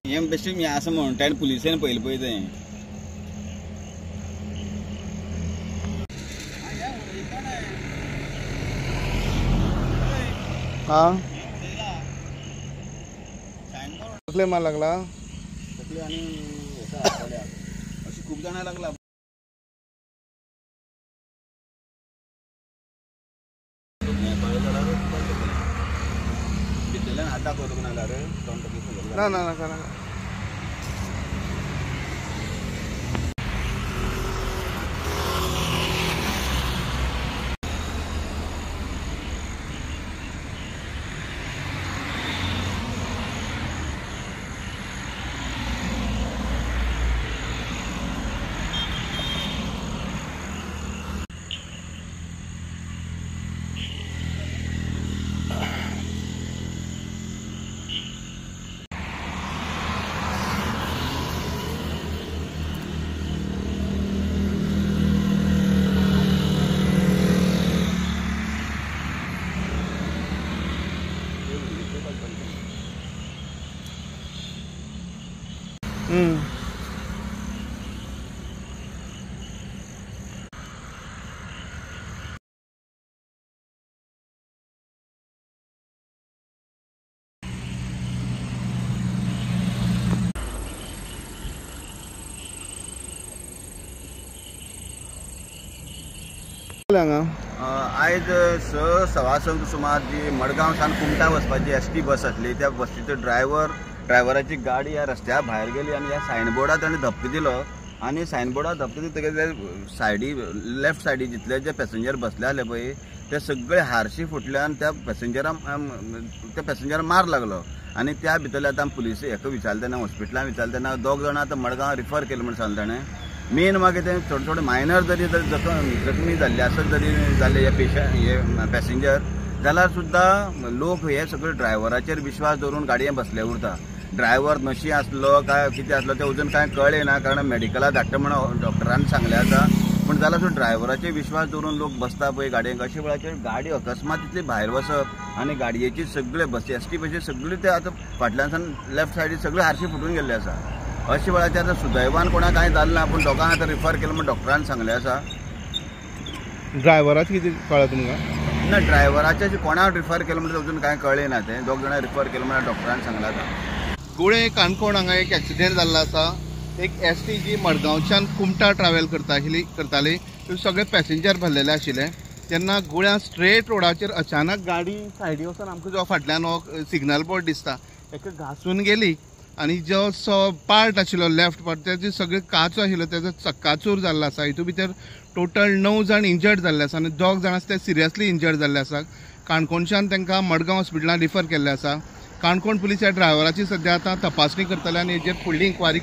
हे बेश्टी मी असं म्हणटा पुलिसेन पयलीं पळय तें हाँ कसले मार लागला तकले आनी अशी खूब जाणां लागला भितरल्यान हात दाखोवंक ना जाल्यार ना ना नाका नाका आयज 6:15 सुमार जी मडगांव सान कुमटा वचपाची एसटी बस आसली त्या बसीचो ड्रायव्हराची गाडी ह्या रस्त्या भायर गेली आनी ह्या सायनबोर्डार ताणें धपको दिलो आनी सायनबोर्डार धपको दितकीच सायडी लेफ्ट सायडी जितले जे पॅसेंजर बसले आसले पळय ते सगळे हारशी फुटल्यान त्या पॅसेंजराक मार लागलो आनी त्या भितरले आतां पुलीस हेका विचारले तेन्ना हॉस्पिटलांत विचारले तेन्ना 2 जाणां आतां मडगांव रिफर केले म्हण सांगले ताणें मेन मागीर ते थोडे मायनर जरी जखमी जाल्ले आसत जरी जाल्ले हे पॅसेंजर जाल्यार सुद्दां लोक हे सगळे ड्रायव्हराचेर विश्वास दवरून गाडयेन बसले उरता ड्रायव्हर नशी आसलो काय कितें आसलो तें अजून कांय कळ्ळें ना कारण मेडिकलाक धाडटा म्हणून डॉक्टरान सांगलें आसा पूण जाल्यार सुद्दां ड्रायव्हराचेर विश्वास दवरून लोक बसता पळय गाडयेक अशे वेळाचेर गाडी अकस्मात तितली भायर वचप आनी गाडयेची सगळे बसी एसटी बसी सगळे ते आतां फाटल्यान लेफ्ट सायडीक सगळे हारशी फुटून गेल्ले आसा अशे वेळाचेर आतां सुदैवान कोणाक कांय जालें ना पूण दोगांक आतां रिफर केलें म्हण डॉक्टरान सांगलें आसा ड्रायव्हराचें कितें कळ्ळें तुमकां ना ड्रायव्हराचें कोणाक रिफर केलें म्हणजे अजून कांय कळ्ळें ना तें 2 जाणां रिफर केलें म्हण डॉक्टरान सांगलां आतां गुळे काणकोण हांगा एक एक्सिडेंट जाल्लो आसा एक एसटी जी मडगांवच्यान कुमटा ट्रॅव्हल करताली सगळे पॅसेंजर भरलेले आशिल्ले तेन्ना गुळ्या स्ट्रेट रोडाचेर अचानक गाडी सायडी वचून आमकां जो फाटल्यान हो सिग्नल बोर्ड दिसता ताका घासून गेली आनी जो पार्ट आशिल्लो लेफ्ट पार्ट तेजे सगळे काचो आशिल्लो तेजो चक्काचूर जाल्लो आसा हितून भितर टोटल 9 जाण इंजर्ड जाल्ले आसा आनी 2 जाण आसा ते सिरियसली इंजर्ड जाल्ले आसा काणकोणच्यान तांकां मडगांव हॉस्पिटलांत रिफर केल्ले आसा काणकोण पुलीस ह्या ड्रायव्हराची सद्या आतां तपासणी करतले आनी हेजेर फुडली इन्क्वायरी